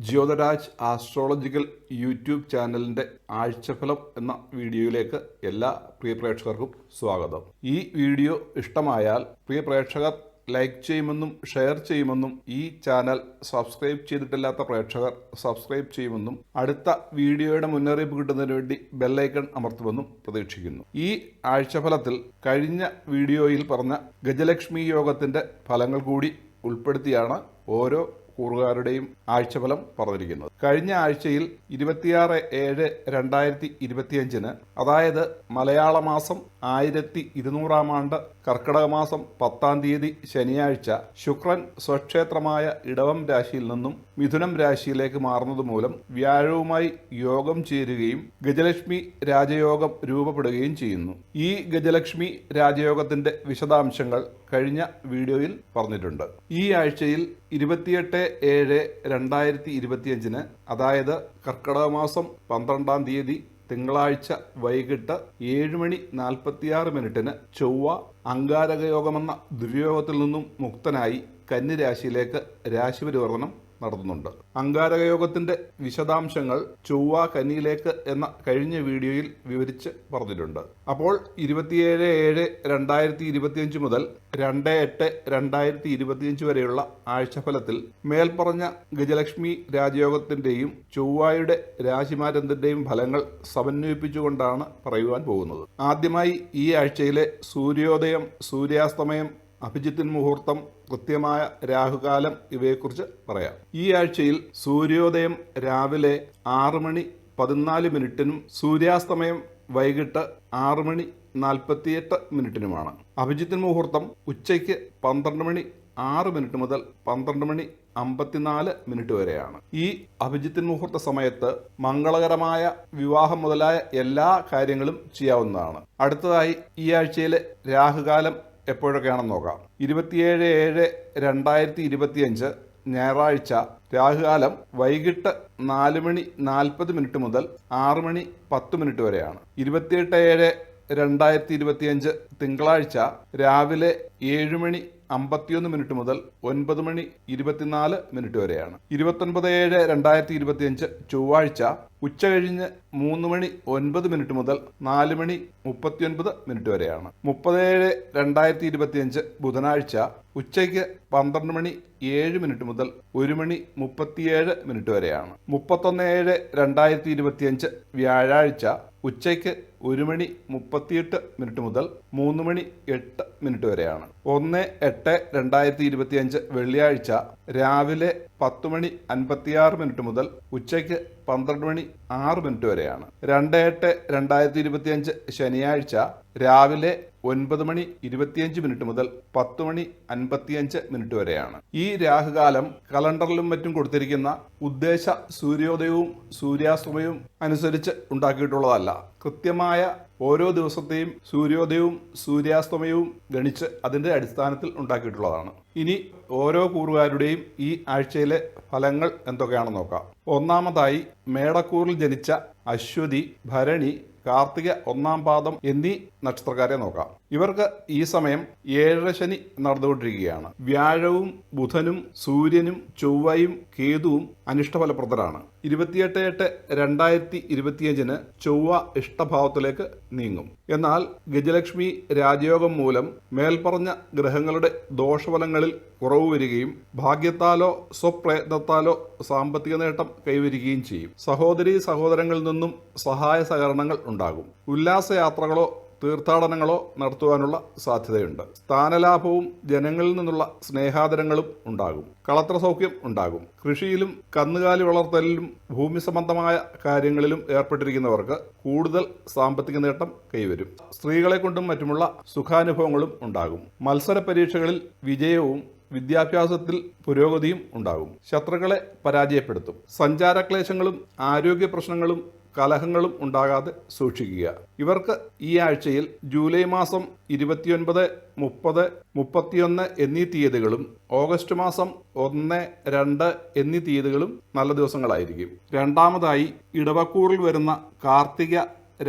Jyothiraj astrological YouTube ചാനലിൻ്റെ ആഴ്ചഫലം എന്ന വീഡിയോയിലേക്ക് എല്ലാ പ്രിയ പ്രേക്ഷകർക്കും സ്വാഗതം. ഈ വീഡിയോ ഇഷ്ടമായാൽ പ്രിയ പ്രേക്ഷകർ ലൈക്ക് ചെയ്യുമെന്നും ഷെയർ ചെയ്യുമെന്നും ഈ ചാനൽ സബ്സ്ക്രൈബ് ചെയ്തിട്ടില്ലാത്ത പ്രേക്ഷകർ സബ്സ്ക്രൈബ് ചെയ്യുമെന്നും അടുത്ത വീഡിയോയുടെ മുന്നറിയിപ്പ് കിട്ടുന്നതിന് വേണ്ടി ബെല്ലൈക്കൺ അമർത്തുമെന്നും പ്രതീക്ഷിക്കുന്നു. ഈ ആഴ്ചഫലത്തിൽ കഴിഞ്ഞ വീഡിയോയിൽ പറഞ്ഞ ഗജലക്ഷ്മി യോഗത്തിൻ്റെ ഫലങ്ങൾ കൂടി ഉൾപ്പെടുത്തിയാണ് ഓരോ കൂറുകാരുടെയും ആഴ്ചഫലം പറഞ്ഞിരിക്കുന്നത്. കഴിഞ്ഞ ആഴ്ചയിൽ 26/7/2025 അതായത് മലയാള മാസം 1200 ആണ്ട് കർക്കിടക മാസം 10 തീയതി ശനിയാഴ്ച ശുക്രൻ സ്വക്ഷേത്രമായ ഇടവം രാശിയിൽ നിന്നും മിഥുനം രാശിയിലേക്ക് മാറുന്നത് മൂലം വ്യാഴവുമായി യോഗം ചേരുകയും ഗജലക്ഷ്മി രാജയോഗം രൂപപ്പെടുകയും ചെയ്യുന്നു. ഈ ഗജലക്ഷ്മി രാജയോഗത്തിന്റെ വിശദാംശങ്ങൾ കഴിഞ്ഞ വീഡിയോയിൽ പറഞ്ഞിട്ടുണ്ട്. ഈ ആഴ്ചയിൽ 28/7/2025 അതായത് കർക്കിടക മാസം 12 തീയതി തിങ്കളാഴ്ച വൈകിട്ട് 7:46 ചൊവ്വ അംഗാരകയോഗമെന്ന ദുര്യോഗത്തിൽ നിന്നും മുക്തനായി കന്നി രാശിയിലേക്ക് രാശിപരിവർത്തനം നടത്തുന്നുണ്ട്. അംഗാരകയോഗത്തിന്റെ വിശദാംശങ്ങൾ ചൊവ്വ കന്നിയിലേക്ക് എന്ന കഴിഞ്ഞ വീഡിയോയിൽ വിവരിച്ച് പറഞ്ഞിട്ടുണ്ട്. അപ്പോൾ 27/7/2025 മുതൽ 2/8/2025 വരെയുള്ള ആഴ്ചഫലത്തിൽ മേൽപ്പറഞ്ഞ ഗജലക്ഷ്മി രാജയോഗത്തിന്റെയും ചൊവ്വയുടെ രാശിമാറ്റത്തിന്റെയും ഫലങ്ങൾ സമന്വയിപ്പിച്ചുകൊണ്ടാണ് പറയുവാൻ പോകുന്നത്. ആദ്യമായി ഈ ആഴ്ചയിലെ സൂര്യോദയം, സൂര്യാസ്തമയം, അഭിജിത്തിൻ മുഹൂർത്തം, കൃത്യമായ രാഹുകാലം ഇവയെക്കുറിച്ച് പറയാം. ഈ ആഴ്ചയിൽ സൂര്യോദയം രാവിലെ 6:14 സൂര്യാസ്തമയം വൈകിട്ട് 6:48 അഭിജിത്തിൻ മുഹൂർത്തം ഉച്ചയ്ക്ക് 12:06 മുതൽ 12:54 വരെയാണ്. ഈ അഭിജിത്തിൻ മുഹൂർത്ത സമയത്ത് മംഗളകരമായ വിവാഹം മുതലായ എല്ലാ കാര്യങ്ങളും ചെയ്യാവുന്നതാണ്. അടുത്തതായി ഈ ആഴ്ചയിലെ രാഹുകാലം എപ്പോഴൊക്കെയാണെന്ന് നോക്കാം. 27/7/2025 ഞായറാഴ്ച രാഹുകാലം വൈകിട്ട് 4:40 മുതൽ 6:10 വരെയാണ്. 28/7/2025 തിങ്കളാഴ്ച രാവിലെ 7:51 മുതൽ 9:24 വരെയാണ്. 29/7/2025 ചൊവ്വാഴ്ച ഉച്ചകഴിഞ്ഞ് 3:09 മുതൽ 4:39 വരെയാണ്. 30/7/2025 ബുധനാഴ്ച ഉച്ചയ്ക്ക് 12:07 മുതൽ 1:37 വരെയാണ്. 31/7/2025 വ്യാഴാഴ്ച ഉച്ചയ്ക്ക് 1:38 മുതൽ 3:08 വരെയാണ്. 1/8/2025 വെള്ളിയാഴ്ച രാവിലെ 10:56 മുതൽ ഉച്ചയ്ക്ക് 12:06 വരെയാണ്. 2/8/2025 ശനിയാഴ്ച രാവിലെ 9:25 മുതൽ 10:55 വരെയാണ്. ഈ രാഹുകാലം കലണ്ടറിലും മറ്റും കൊടുത്തിരിക്കുന്ന ഉദ്ദേശ സൂര്യോദയവും സൂര്യാസ്തമയവും അനുസരിച്ച് ഉണ്ടാക്കിയിട്ടുള്ളതല്ല. കൃത്യമായ ഓരോ ദിവസത്തെയും സൂര്യോദയവും സൂര്യാസ്തമയവും ഗണിച്ച് അതിൻ്റെ അടിസ്ഥാനത്തിൽ ഉണ്ടാക്കിയിട്ടുള്ളതാണ്. ഇനി ഓരോ കൂറുകാരുടെയും ഈ ആഴ്ചയിലെ ഫലങ്ങൾ എന്തൊക്കെയാണെന്ന് നോക്കാം. ഒന്നാമതായി മേടക്കൂറിൽ ജനിച്ച അശ്വതി, ഭരണി, കാർത്തിക 1-ാം പാദം എന്നീ നക്ഷത്രക്കാരെ നോക്കാം. ഇവർക്ക് ഈ സമയം 7 ശനി നടന്നുകൊണ്ടിരിക്കുകയാണ്. വ്യാഴവും ബുധനും സൂര്യനും ചൊവ്വയും കേതുവും അനിഷ്ടഫലപ്രദരാണ്. 28/8/2025 ചൊവ്വ ഇഷ്ടഭാവത്തിലേക്ക് നീങ്ങും. എന്നാൽ ഗജലക്ഷ്മി രാജയോഗം മൂലം മേൽപ്പറഞ്ഞ ഗ്രഹങ്ങളുടെ ദോഷഫലങ്ങളിൽ കുറവ് വരികയും ഭാഗ്യത്താലോ സ്വപ്രയത്നത്താലോ സാമ്പത്തിക നേട്ടം കൈവരികയും ചെയ്യും. സഹോദരീ സഹോദരങ്ങളിൽ നിന്നും സഹായ സഹകരണങ്ങൾ ഉണ്ടാകും. ഉല്ലാസയാത്രകളോ തീർത്ഥാടനങ്ങളോ നടത്തുവാനുള്ള സാധ്യതയുണ്ട്. സ്ഥാനലാഭവും ജനങ്ങളിൽ നിന്നുള്ള സ്നേഹാദരങ്ങളും ഉണ്ടാകും. കളത്ര സൗഖ്യം ഉണ്ടാകും. കൃഷിയിലും കന്നുകാലി വളർത്തലിലും ഭൂമി സംബന്ധമായ കാര്യങ്ങളിലും ഏർപ്പെട്ടിരിക്കുന്നവർക്ക് കൂടുതൽ സാമ്പത്തിക നേട്ടം കൈവരും. സ്ത്രീകളെ കൊണ്ടും മറ്റുമുള്ള സുഖാനുഭവങ്ങളും ഉണ്ടാകും. മത്സര പരീക്ഷകളിൽ വിജയവും വിദ്യാഭ്യാസത്തിൽ പുരോഗതിയും ഉണ്ടാകും. ശത്രുക്കളെ പരാജയപ്പെടുത്തും. സഞ്ചാരക്ലേശങ്ങളും ആരോഗ്യ പ്രശ്നങ്ങളും കലഹങ്ങളും ഉണ്ടാകാതെ സൂക്ഷിക്കുക. ഇവർക്ക് ഈ ആഴ്ചയിൽ ജൂലൈ മാസം 29, 30, 31 എന്നീ തീയതികളും ഓഗസ്റ്റ് മാസം 1, 2 എന്നീ തീയതികളും നല്ല ദിവസങ്ങളായിരിക്കും. രണ്ടാമതായി ഇടവക്കൂറിൽ വരുന്ന കാർത്തിക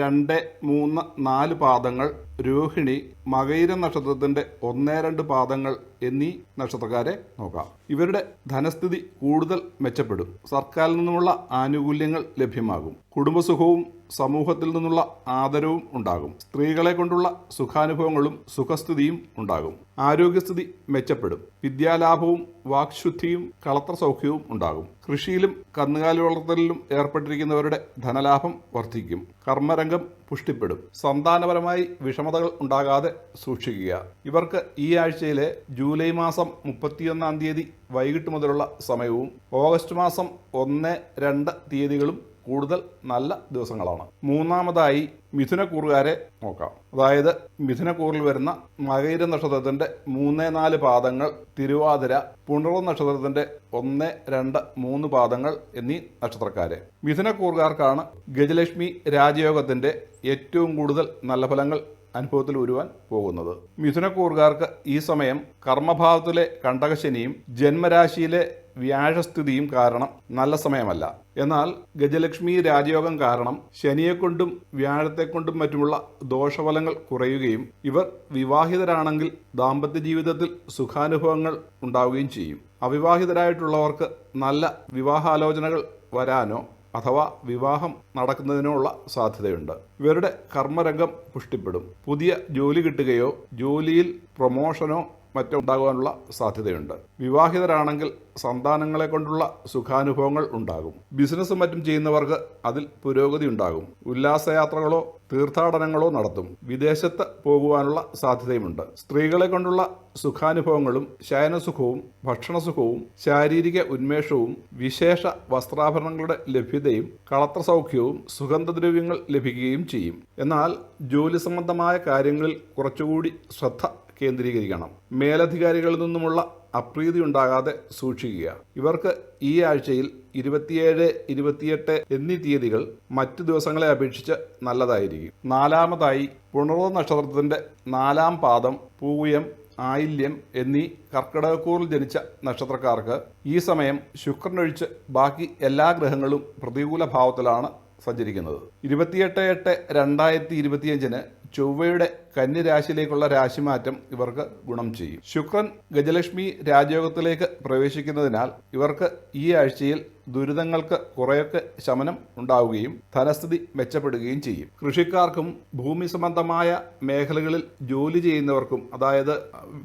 2, 3, 4 പാദങ്ങൾ രോഹിണി, മകയിരം നക്ഷത്രത്തിന്റെ 1-2 പാദങ്ങൾ എന്നീ നക്ഷത്രക്കാരെ നോക്കാം. ഇവരുടെ ധനസ്ഥിതി കൂടുതൽ മെച്ചപ്പെടും. സർക്കാരിൽ നിന്നുമുള്ള ആനുകൂല്യങ്ങൾ ലഭ്യമാകും. കുടുംബസുഖവും സമൂഹത്തിൽ നിന്നുള്ള ആദരവും ഉണ്ടാകും. സ്ത്രീകളെ കൊണ്ടുള്ള സുഖാനുഭവങ്ങളും സുഖസ്ഥിതിയും ഉണ്ടാകും. ആരോഗ്യസ്ഥിതി മെച്ചപ്പെടും. വിദ്യാലാഭവും വാക്ശുദ്ധിയും കളത്ര സൗഖ്യവും ഉണ്ടാകും. കൃഷിയിലും കന്നുകാലി വളർത്തലിലും ഏർപ്പെട്ടിരിക്കുന്നവരുടെ ധനലാഭം വർദ്ധിക്കും. കർമ്മരംഗം പുഷ്ടിപ്പെടും. സന്താനപരമായി വിഷമതകൾ ഉണ്ടാകാതെ സൂക്ഷിക്കുക. ഇവർക്ക് ഈ ആഴ്ചയിലെ ജൂലൈ മാസം 31-ാം തീയതി വൈകിട്ട് മുതലുള്ള സമയവും ഓഗസ്റ്റ് മാസം 1-2 തീയതികളും കൂടുതൽ നല്ല ദിവസങ്ങളാണ്. മൂന്നാമതായി മിഥുനക്കൂറുകാരെ നോക്കാം. അതായത് മിഥുനക്കൂറിൽ വരുന്ന മകയിര നക്ഷത്രത്തിന്റെ 3-4 പാദങ്ങൾ, തിരുവാതിര, പുണർവം നക്ഷത്രത്തിന്റെ 1, 2, 3 പാദങ്ങൾ എന്നീ നക്ഷത്രക്കാരെ. മിഥുനക്കൂറുകാർക്കാണ് ഗജലക്ഷ്മി രാജയോഗത്തിന്റെ ഏറ്റവും കൂടുതൽ നല്ല ഫലങ്ങൾ അനുഭവത്തിൽ വരുവാൻ പോകുന്നത്. മിഥുനക്കൂറുകാർക്ക് ഈ സമയം കർമ്മഭാവത്തിലെ കണ്ടകശനിയും ജന്മരാശിയിലെ വ്യാഴസ്ഥിതിയും കാരണം നല്ല സമയമല്ല. എന്നാൽ ഗജലക്ഷ്മി രാജയോഗം കാരണം ശനിയെക്കൊണ്ടും വ്യാഴത്തെക്കൊണ്ടും മറ്റുമുള്ള ദോഷഫലങ്ങൾ കുറയുകയും ഇവർ വിവാഹിതരാണെങ്കിൽ ദാമ്പത്യ ജീവിതത്തിൽ സുഖാനുഭവങ്ങൾ ഉണ്ടാവുകയും ചെയ്യും. അവിവാഹിതരായിട്ടുള്ളവർക്ക് നല്ല വിവാഹാലോചനകൾ വരാനോ അഥവാ വിവാഹം നടക്കുന്നതിനോ ഉള്ള സാധ്യതയുണ്ട്. ഇവരുടെ കർമ്മരംഗം പുഷ്ടിപ്പെടും. പുതിയ ജോലി കിട്ടുകയോ ജോലിയിൽ പ്രൊമോഷനോ മറ്റോ ഉണ്ടാകുവാനുള്ള സാധ്യതയുണ്ട്. വിവാഹിതരാണെങ്കിൽ സന്താനങ്ങളെ കൊണ്ടുള്ള സുഖാനുഭവങ്ങൾ ഉണ്ടാകും. ബിസിനസ്സും മറ്റും ചെയ്യുന്നവർക്ക് അതിൽ പുരോഗതി ഉണ്ടാകും. ഉല്ലാസയാത്രകളോ തീർത്ഥാടനങ്ങളോ നടത്തും. വിദേശത്ത് പോകുവാനുള്ള സാധ്യതയുമുണ്ട്. സ്ത്രീകളെ കൊണ്ടുള്ള സുഖാനുഭവങ്ങളും ശയനസുഖവും ഭക്ഷണസുഖവും ശാരീരിക ഉന്മേഷവും വിശേഷ വസ്ത്രാഭരണങ്ങളുടെ ലഭ്യതയും കളത്ര സൗഖ്യവും സുഗന്ധദ്രവ്യങ്ങൾ ലഭിക്കുകയും ചെയ്യും. എന്നാൽ ജോലി സംബന്ധമായ കാര്യങ്ങളിൽ കുറച്ചുകൂടി ശ്രദ്ധ കേന്ദ്രീകരിക്കണം. മേലധികാരികളിൽ നിന്നുമുള്ള അപ്രീതി ഉണ്ടാകാതെ സൂക്ഷിക്കുക. ഇവർക്ക് ഈ ആഴ്ചയിൽ 27, 28 എന്നീ തീയതികൾ മറ്റു ദിവസങ്ങളെ അപേക്ഷിച്ച് നല്ലതായിരിക്കും. നാലാമതായി പുണർവം നക്ഷത്രത്തിന്റെ 4-ാം പാദം, പൂയം, ആയില്യം എന്നീ കർക്കിടകക്കൂറിൽ ജനിച്ച നക്ഷത്രക്കാർക്ക് ഈ സമയം ശുക്രനൊഴിച്ച് ബാക്കി എല്ലാ ഗ്രഹങ്ങളും പ്രതികൂല ഭാവത്തിലാണ് സഞ്ചരിക്കുന്നത്. 28/8/2025 ചൊവ്വയുടെ കന്യരാശിയിലേക്കുള്ള രാശിമാറ്റം ഇവർക്ക് ഗുണം ചെയ്യും. ശുക്രൻ ഗജലക്ഷ്മി രാജയോഗത്തിലേക്ക് പ്രവേശിക്കുന്നതിനാൽ ഇവർക്ക് ഈ ആഴ്ചയിൽ ദുരിതങ്ങൾക്ക് കുറേയൊക്കെ ശമനം ഉണ്ടാവുകയും ധനസ്ഥിതി മെച്ചപ്പെടുകയും ചെയ്യും. കൃഷിക്കാർക്കും ഭൂമി സംബന്ധമായ മേഖലകളിൽ ജോലി ചെയ്യുന്നവർക്കും, അതായത്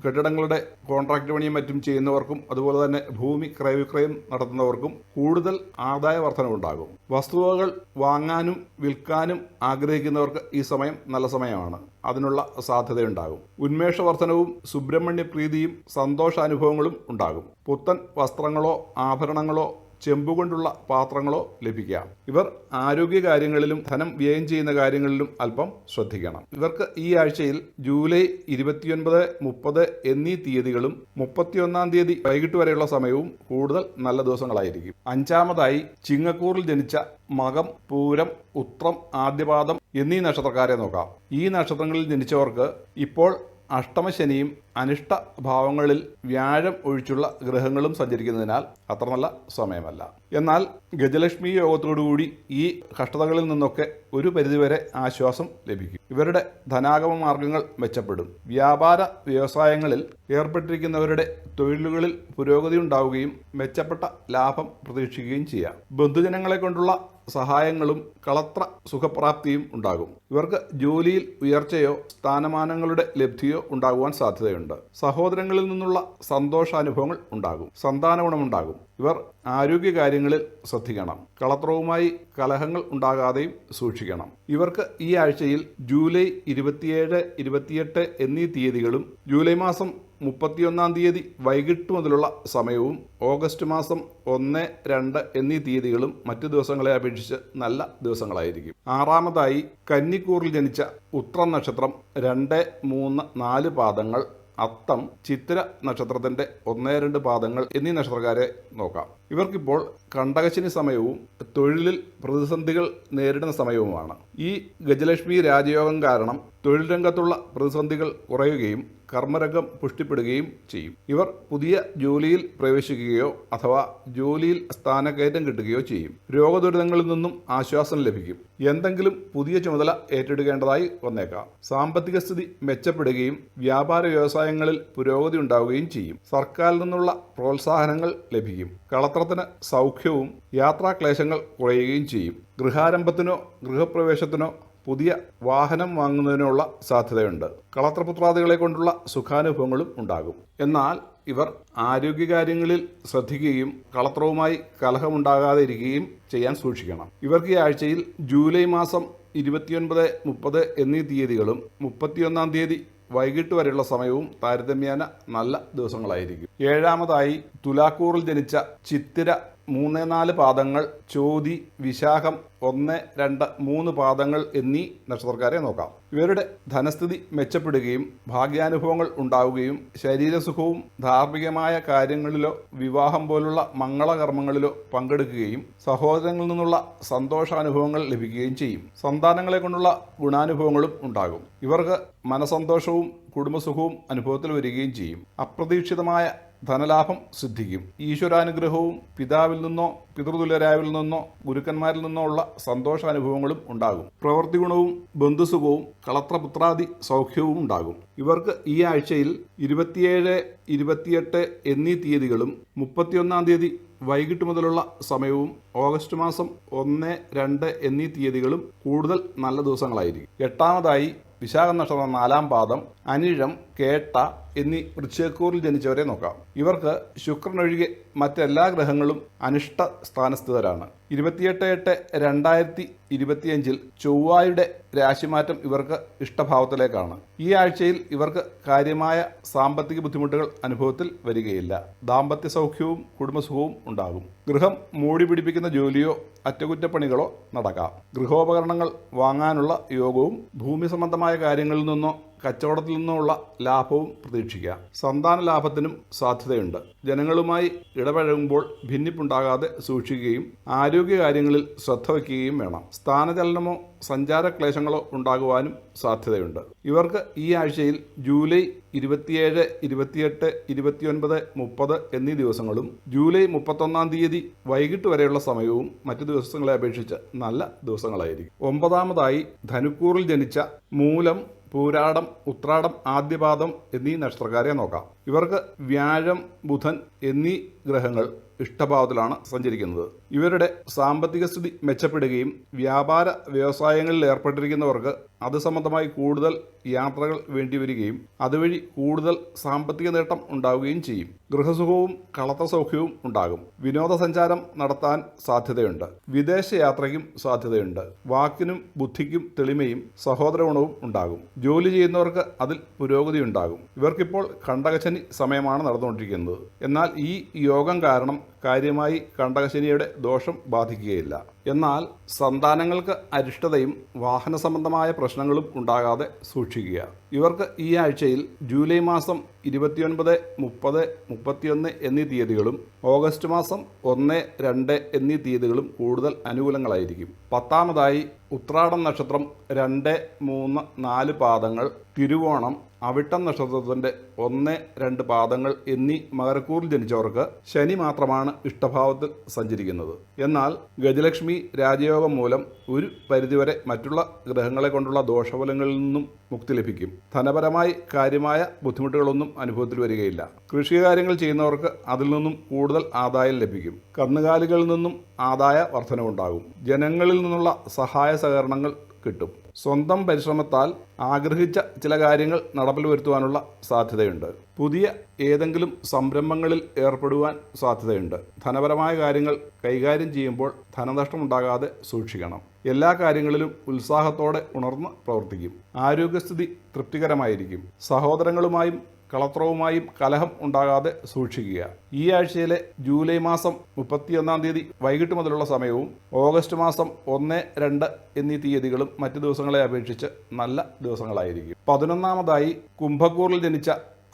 കെട്ടിടങ്ങളുടെ കോൺട്രാക്ട് പണിയും മറ്റും ചെയ്യുന്നവർക്കും അതുപോലെ തന്നെ ഭൂമി ക്രയവിക്രയം നടത്തുന്നവർക്കും കൂടുതൽ ആദായ വർധനവുണ്ടാകും. വസ്തുവകൾ വാങ്ങാനും വിൽക്കാനും ആഗ്രഹിക്കുന്നവർക്ക് ഈ സമയം നല്ല സമയമാണ്. അതിനുള്ള സാധ്യതയുണ്ടാകും. ഉന്മേഷവർദ്ധനവും സുബ്രഹ്മണ്യ പ്രീതിയും സന്തോഷാനുഭവങ്ങളും ഉണ്ടാകും. പുത്തൻ വസ്ത്രങ്ങളോ ആഭരണങ്ങളോ ചെമ്പുകൊണ്ടുള്ള പാത്രങ്ങളോ ലഭിക്കാം. ഇവർ ആരോഗ്യകാര്യങ്ങളിലും ധനം വ്യയം ചെയ്യുന്ന കാര്യങ്ങളിലും അല്പം ശ്രദ്ധിക്കണം. ഇവർക്ക് ഈ ആഴ്ചയിൽ ജൂലൈ 29, 30 എന്നീ തീയതികളും 31-ാം തീയതി വൈകിട്ട് വരെയുള്ള സമയവും കൂടുതൽ നല്ല ദിവസങ്ങളായിരിക്കും. അഞ്ചാമതായി ചിങ്ങക്കൂറിൽ ജനിച്ച മകം, പൂരം, ഉത്രം, ആദ്യപാദം എന്നീ നക്ഷത്രക്കാരെ നോക്കാം. ഈ നക്ഷത്രങ്ങളിൽ ജനിച്ചവർക്ക് ഇപ്പോൾ അഷ്ടമശനിയും അനിഷ്ട ഭാവങ്ങളിൽ വ്യാഴം ഒഴിച്ചുള്ള ഗ്രഹങ്ങളും സഞ്ചരിക്കുന്നതിനാൽ അത്ര നല്ല സമയമല്ല. എന്നാൽ ഗജലക്ഷ്മി യോഗത്തോടുകൂടി ഈ കഷ്ടതകളിൽ നിന്നൊക്കെ ഒരു പരിധിവരെ ആശ്വാസം ലഭിക്കും. ഇവരുടെ ധനാഗമ മാർഗങ്ങൾ മെച്ചപ്പെടും. വ്യാപാര വ്യവസായങ്ങളിൽ ഏർപ്പെട്ടിരിക്കുന്നവരുടെ തൊഴിലുകളിൽ പുരോഗതി ഉണ്ടാവുകയും മെച്ചപ്പെട്ട ലാഭം പ്രതീക്ഷിക്കുകയും ചെയ്യാം. ബന്ധുജനങ്ങളെ കൊണ്ടുള്ള സഹായങ്ങളും കളത്ര സുഖപ്രാപ്തിയും ഉണ്ടാകും. ഇവർക്ക് ജോലിയിൽ ഉയർച്ചയോ സ്ഥാനമാനങ്ങളുടെ ലബ്ധിയോ ഉണ്ടാകുവാൻ സാധ്യതയുണ്ട്. സഹോദരങ്ങളിൽ നിന്നുള്ള സന്തോഷാനുഭവങ്ങൾ ഉണ്ടാകും. സന്താന ഗുണമുണ്ടാകും. ഇവർ ആരോഗ്യകാര്യങ്ങളിൽ ശ്രദ്ധിക്കണം. കളത്രവുമായി കലഹങ്ങൾ ഉണ്ടാകാതെയും സൂക്ഷിക്കണം. ഇവർക്ക് ഈ ആഴ്ചയിൽ ജൂലൈ 27, 28 എന്നീ തീയതികളും ജൂലൈ മാസം 31-ാം തീയതി വൈകിട്ട് മുതലുള്ള സമയവും ഓഗസ്റ്റ് മാസം 1, 2 എന്നീ തീയതികളും മറ്റു ദിവസങ്ങളെ അപേക്ഷിച്ച് നല്ല ദിവസങ്ങളായിരിക്കും. ആറാമതായി കന്നിക്കൂറിൽ ജനിച്ച ഉത്രം നക്ഷത്രം 2, 3, 4 പാദങ്ങൾ, അത്തം, ചിത്തിര നക്ഷത്രത്തിന്റെ 1, 2 പാദങ്ങൾ എന്നീ നക്ഷത്രക്കാരെ നോക്കാം. ഇവർക്കിപ്പോൾ കണ്ടകശനി സമയവും തൊഴിലിൽ പ്രതിസന്ധികൾ നേരിടുന്ന സമയവുമാണ്. ഈ ഗജലക്ഷ്മി രാജയോഗം കാരണം തൊഴിൽ രംഗത്തുള്ള പ്രതിസന്ധികൾ കുറയുകയും കർമ്മരംഗം പുഷ്ടിപ്പെടുകയും ചെയ്യും. ഇവർ പുതിയ ജോലിയിൽ പ്രവേശിക്കുകയോ അഥവാ ജോലിയിൽ സ്ഥാനക്കയറ്റം കിട്ടുകയോ ചെയ്യും. രോഗദുരിതങ്ങളിൽ നിന്നും ആശ്വാസം ലഭിക്കും. എന്തെങ്കിലും പുതിയ ചുമതല ഏറ്റെടുക്കേണ്ടതായി വന്നേക്കാം. സാമ്പത്തിക സ്ഥിതി മെച്ചപ്പെടുകയും വ്യാപാര വ്യവസായങ്ങളിൽ പുരോഗതി ഉണ്ടാവുകയും ചെയ്യും. സർക്കാരിൽ നിന്നുള്ള പ്രോത്സാഹനങ്ങൾ ലഭിക്കും. കളത്രത്തിന് സൗഖ്യവും യാത്രാക്ലേശങ്ങൾ കുറയുകയും ചെയ്യും. ഗൃഹാരംഭത്തിനോ ഗൃഹപ്രവേശത്തിനോ പുതിയ വാഹനം വാങ്ങുന്നതിനുള്ള സാധ്യതയുണ്ട്. കളത്രപുത്രാദികളെ കൊണ്ടുള്ള സുഖാനുഭവങ്ങളും ഉണ്ടാകും. എന്നാൽ ഇവർ ആരോഗ്യകാര്യങ്ങളിൽ ശ്രദ്ധിക്കുകയും കളത്രവുമായി കലഹമുണ്ടാകാതെ ഇരിക്കുകയും ചെയ്യാൻ സൂക്ഷിക്കണം. ഇവർക്ക് ഈ ആഴ്ചയിൽ ജൂലൈ മാസം 29, 30 എന്നീ തീയതികളും 31-ാം തീയതി വൈകിട്ട് വരെയുള്ള സമയവും താരതമ്യേന നല്ല ദിവസങ്ങളായിരിക്കും. ഏഴാമതായി തുലാക്കൂറിൽ ജനിച്ച ചിത്തിര 3-4 പാദങ്ങൾ, ചോതി, വിശാഖം 1, 2, 3 പാദങ്ങൾ എന്നീ നക്ഷത്രക്കാരെ നോക്കാം. ഇവരുടെ ധനസ്ഥിതി മെച്ചപ്പെടുകയും ഭാഗ്യാനുഭവങ്ങൾ ഉണ്ടാവുകയും ശരീരസുഖവും ധാർമ്മികമായ കാര്യങ്ങളിലോ വിവാഹം പോലുള്ള മംഗളകർമ്മങ്ങളിലോ പങ്കെടുക്കുകയും സഹോദരങ്ങളിൽ നിന്നുള്ള സന്തോഷാനുഭവങ്ങൾ ലഭിക്കുകയും ചെയ്യും. സന്താനങ്ങളെ കൊണ്ടുള്ള ഗുണാനുഭവങ്ങളും ഉണ്ടാകും. ഇവർക്ക് മനസന്തോഷവും കുടുംബസുഖവും അനുഭവത്തിൽ വരികയും ചെയ്യും. അപ്രതീക്ഷിതമായ ധനലാഭം സിദ്ധിക്കും. ഈശ്വരാനുഗ്രഹവും പിതാവിൽ നിന്നോ പിതൃതുല്യരായവരിൽ നിന്നോ ഗുരുക്കന്മാരിൽ നിന്നോ ഉള്ള സന്തോഷാനുഭവങ്ങളും ഉണ്ടാകും. പ്രവൃത്തി ഗുണവും ബന്ധുസുഖവും കളത്രപുത്രാദി സൗഖ്യവും ഉണ്ടാകും. ഇവർക്ക് ഈ ആഴ്ചയിൽ 27, 28 എന്നീ തീയതികളും 31-ാം തീയതി വൈകിട്ട് മുതലുള്ള സമയവും ഓഗസ്റ്റ് മാസം 1, 2 എന്നീ തീയതികളും കൂടുതൽ നല്ല ദിവസങ്ങളായിരിക്കും. എട്ടാമതായി വിശാഖ നക്ഷത്രം 4-ാം പാദം, അനിഴം, കേട്ട എന്നീ വൃശ്ചികക്കൂറിൽ ജനിച്ചവരെ നോക്കാം. ഇവർക്ക് ശുക്രനൊഴികെ മറ്റെല്ലാ ഗ്രഹങ്ങളും അനിഷ്ട സ്ഥാനസ്ഥിതരാണ്. 28/8/2025 ചൊവ്വായുടെ രാശിമാറ്റം ഇവർക്ക് ഇഷ്ടഭാവത്തിലേക്കാണ്. ഈ ആഴ്ചയിൽ ഇവർക്ക് കാര്യമായ സാമ്പത്തിക ബുദ്ധിമുട്ടുകൾ അനുഭവത്തിൽ വരികയില്ല. ദാമ്പത്യ സൗഖ്യവും കുടുംബസുഖവും ഉണ്ടാകും. ഗൃഹം മൂടി പിടിപ്പിക്കുന്ന ജോലിയോ അറ്റകുറ്റപ്പണികളോ നടക്കാം. ഗൃഹോപകരണങ്ങൾ വാങ്ങാനുള്ള യോഗവും ഭൂമി സംബന്ധമായ കാര്യങ്ങളിൽ നിന്നോ കച്ചവടത്തിൽ നിന്നുള്ള ലാഭവും പ്രതീക്ഷിക്കാം. സന്താന ലാഭത്തിനും സാധ്യതയുണ്ട്. ജനങ്ങളുമായി ഇടപഴകുമ്പോൾ ഭിന്നിപ്പുണ്ടാകാതെ സൂക്ഷിക്കുകയും ആരോഗ്യകാര്യങ്ങളിൽ ശ്രദ്ധ വയ്ക്കുകയും വേണം. സ്ഥാനചലനമോ സഞ്ചാരക്ലേശങ്ങളോ ഉണ്ടാകുവാനും സാധ്യതയുണ്ട്. ഇവർക്ക് ഈ ആഴ്ചയിൽ ജൂലൈ 27, 28, 29, 30 എന്നീ ദിവസങ്ങളും ജൂലൈ 31-ാം തീയതി വൈകിട്ട് വരെയുള്ള സമയവും മറ്റു ദിവസങ്ങളെ അപേക്ഷിച്ച് നല്ല ദിവസങ്ങളായിരിക്കും. 9-ാമതായി ധനുക്കൂറിൽ ജനിച്ച മൂലം, പൂരാടം, ഉത്രാടം, ആദ്യപാദം എന്നീ നക്ഷത്രക്കാരെ നോക്കാം. ഇവർക്ക് വ്യാഴം, ബുധൻ എന്നീ ഗ്രഹങ്ങൾ ഇഷ്ടഭാവത്തിലാണ് സഞ്ചരിക്കുന്നത്. ഇവരുടെ സാമ്പത്തിക സ്ഥിതി മെച്ചപ്പെടുകയും വ്യാപാര വ്യവസായങ്ങളിൽ ഏർപ്പെട്ടിരിക്കുന്നവർക്ക് അത് സംബന്ധമായി കൂടുതൽ യാത്രകൾ വേണ്ടിവരികയും അതുവഴി കൂടുതൽ സാമ്പത്തിക നേട്ടം ഉണ്ടാവുകയും ചെയ്യും. ഗൃഹസുഖവും കളത്രസൗഖ്യവും ഉണ്ടാകും. വിനോദസഞ്ചാരം നടത്താൻ സാധ്യതയുണ്ട്. വിദേശയാത്രയ്ക്കും സാധ്യതയുണ്ട്. വാക്കിനും ബുദ്ധിക്കും തെളിമയും സഹോദരഗുണവും ഉണ്ടാകും. ജോലി ചെയ്യുന്നവർക്ക് അതിൽ പുരോഗതി ഉണ്ടാകും. ഇവർക്കിപ്പോൾ കണ്ടകശനി സമയമാണ് നടന്നുകൊണ്ടിരിക്കുന്നത്. എന്നാൽ ഈ യോഗം കാരണം കാര്യമായി കണ്ടകശനിയുടെ ദോഷം ബാധിക്കുകയില്ല. എന്നാൽ സന്താനങ്ങൾക്ക് അരിഷ്ടതയും വാഹന സംബന്ധമായ പ്രശ്നങ്ങളും ഉണ്ടാകാതെ സൂക്ഷിക്കുക. ഇവർക്ക് ഈ ആഴ്ചയിൽ ജൂലൈ മാസം 29, 30, 31 എന്നീ തീയതികളും ഓഗസ്റ്റ് മാസം 1, 2 എന്നീ തീയതികളും കൂടുതൽ അനുകൂലങ്ങളായിരിക്കും. 10-ാമതായി ഉത്രാടം നക്ഷത്രം 2, 3, 4 പാദങ്ങൾ, തിരുവോണം, അവിട്ടം നക്ഷത്രത്തിൻ്റെ 1, 2 പാദങ്ങൾ എന്നീ മകരക്കൂറിൽ ജനിച്ചവർക്ക് ശനി മാത്രമാണ് ഇഷ്ടഭാവത്തിൽ സഞ്ചരിക്കുന്നത്. എന്നാൽ ഗജലക്ഷ്മി രാജയോഗം മൂലം ഒരു പരിധിവരെ മറ്റുള്ള ഗ്രഹങ്ങളെ കൊണ്ടുള്ള ദോഷഫലങ്ങളിൽ നിന്നും മുക്തി ലഭിക്കും. ധനപരമായി കാര്യമായ ബുദ്ധിമുട്ടുകളൊന്നും അനുഭവത്തിൽ വരികയില്ല. കൃഷികാര്യങ്ങൾ ചെയ്യുന്നവർക്ക് അതിൽ നിന്നും കൂടുതൽ ആദായം ലഭിക്കും. കന്നുകാലികളിൽ നിന്നും ആദായ വർധനവുണ്ടാകും. ജനങ്ങളിൽ നിന്നുള്ള സഹായ സഹകരണങ്ങൾ കിട്ടും. സ്വന്തം പരിശ്രമത്താൽ ആഗ്രഹിച്ച ചില കാര്യങ്ങൾ നടപ്പിൽ വരുത്തുവാനുള്ള സാധ്യതയുണ്ട്. പുതിയ ഏതെങ്കിലും സംരംഭങ്ങളിൽ ഏർപ്പെടുവാൻ സാധ്യതയുണ്ട്. ധനപരമായ കാര്യങ്ങൾ കൈകാര്യം ചെയ്യുമ്പോൾ ധനനഷ്ടമുണ്ടാകാതെ സൂക്ഷിക്കണം. എല്ലാ കാര്യങ്ങളിലും ഉത്സാഹത്തോടെ ഉണർന്ന് പ്രവർത്തിക്കും. ആരോഗ്യസ്ഥിതി തൃപ്തികരമായിരിക്കും. സഹോദരങ്ങളുമായും കളത്രവുമായും കലഹം ഉണ്ടാകാതെ സൂക്ഷിക്കുക. ഈ ആഴ്ചയിലെ ജൂലൈ മാസം 31-ാം തീയതി വൈകിട്ട് മുതലുള്ള സമയവും ഓഗസ്റ്റ് മാസം 1, 2 എന്നീ തീയതികളും മറ്റു ദിവസങ്ങളെ അപേക്ഷിച്ച് നല്ല ദിവസങ്ങളായിരിക്കും. 11-ാമതായി കുംഭക്കൂറിൽ ജനിച്ച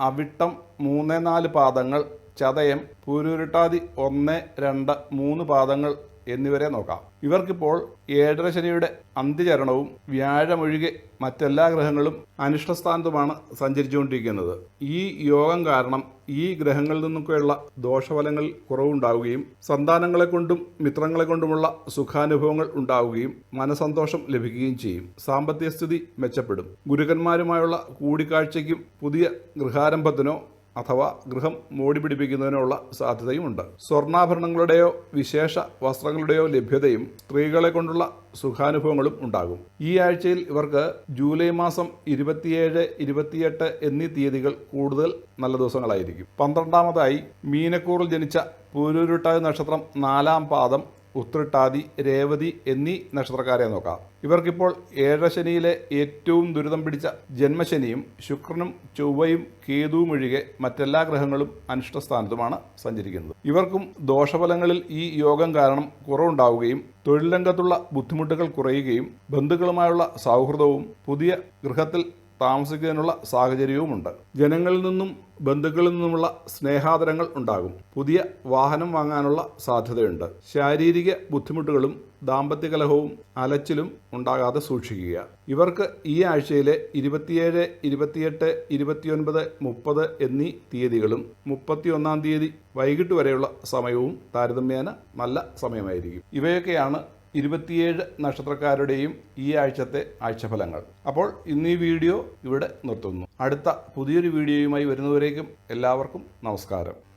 അവിട്ടം 3, 4 പാദങ്ങൾ, ചതയം, പൂരുരുട്ടാതി 1, 2, 3 പാദങ്ങൾ എന്നിവരെ നോക്കാം. ഇവർക്കിപ്പോൾ ഏഴര ശനിയുടെ അന്ത്യചരണവും വ്യാഴമൊഴികെ മറ്റെല്ലാ ഗ്രഹങ്ങളും അനിഷ്ടസ്ഥാനത്തുമാണ് സഞ്ചരിച്ചുകൊണ്ടിരിക്കുന്നത്. ഈ യോഗം കാരണം ഈ ഗ്രഹങ്ങളിൽ നിന്നൊക്കെയുള്ള ദോഷഫലങ്ങൾ കുറവുണ്ടാവുകയും സന്താനങ്ങളെ കൊണ്ടും മിത്രങ്ങളെ കൊണ്ടുമുള്ള സുഖാനുഭവങ്ങൾ ഉണ്ടാവുകയും മനസന്തോഷം ലഭിക്കുകയും ചെയ്യും. സാമ്പത്തിക സ്ഥിതി മെച്ചപ്പെടും. ഗുരുക്കന്മാരുമായുള്ള കൂടിക്കാഴ്ചയ്ക്കും പുതിയ ഗൃഹാരംഭത്തിനോ അഥവാ ഗൃഹം മോടി പിടിപ്പിക്കുന്നതിനുള്ള സാധ്യതയുമുണ്ട്. സ്വർണ്ണാഭരണങ്ങളുടെയോ വിശേഷ വസ്ത്രങ്ങളുടെയോ ലഭ്യതയും സ്ത്രീകളെ കൊണ്ടുള്ള സുഖാനുഭവങ്ങളും ഉണ്ടാകും. ഈ ആഴ്ചയിൽ ഇവർക്ക് ജൂലൈ മാസം 27, 28 എന്നീ തീയതികൾ കൂടുതൽ നല്ല ദിവസങ്ങളായിരിക്കും. 12ാമതായി മീനക്കൂറിൽ ജനിച്ച പൂരുരുട്ടാതി നക്ഷത്രം 4ാം പാദം, ഉത്രട്ടാതി, രേവതി എന്നീ നക്ഷത്രക്കാരെ നോക്കാം. ഇവർക്കിപ്പോൾ ഏഴര ശനിയിലെ ഏറ്റവും ദുരിതം പിടിച്ച ജന്മശനിയും ശുക്രനും ചൊവ്വയും കേതുവും ഒഴികെ മറ്റെല്ലാ ഗ്രഹങ്ങളും അനിഷ്ടസ്ഥാനത്തുമാണ് സഞ്ചരിക്കുന്നത്. ഇവർക്കും ദോഷഫലങ്ങളിൽ ഈ യോഗം കാരണം കുറവുണ്ടാവുകയും തൊഴിൽ രംഗത്തുള്ള ബുദ്ധിമുട്ടുകൾ കുറയുകയും ബന്ധുക്കളുമായുള്ള സൗഹൃദവും പുതിയ ഗൃഹത്തിൽ താമസിക്കുന്നതിനുള്ള സാഹചര്യവുമുണ്ട്. ജനങ്ങളിൽ നിന്നും ബന്ധുക്കളിൽ നിന്നുമുള്ള സ്നേഹാദരങ്ങൾ ഉണ്ടാകും. പുതിയ വാഹനം വാങ്ങാനുള്ള സാധ്യതയുണ്ട്. ശാരീരിക ബുദ്ധിമുട്ടുകളും ദാമ്പത്യ കലഹവും അലച്ചിലും ഉണ്ടാകാതെ സൂക്ഷിക്കുക. ഇവർക്ക് ഈ ആഴ്ചയിലെ 27, 28, 29, 30 എന്നീ തീയതികളും 31ാം തീയതി വൈകിട്ട് വരെയുള്ള സമയവും താരതമ്യേന നല്ല സമയമായിരിക്കും. ഇവയൊക്കെയാണ് 27 നക്ഷത്രക്കാരുടെയും ഈ ആഴ്ചത്തെ ആഴ്ചഫലങ്ങൾ. അപ്പോൾ ഇന്ന് ഈ വീഡിയോ ഇവിടെ നിർത്തുന്നു. അടുത്ത പുതിയൊരു വീഡിയോയുമായി വരുന്നവരേക്കും എല്ലാവർക്കും നമസ്കാരം.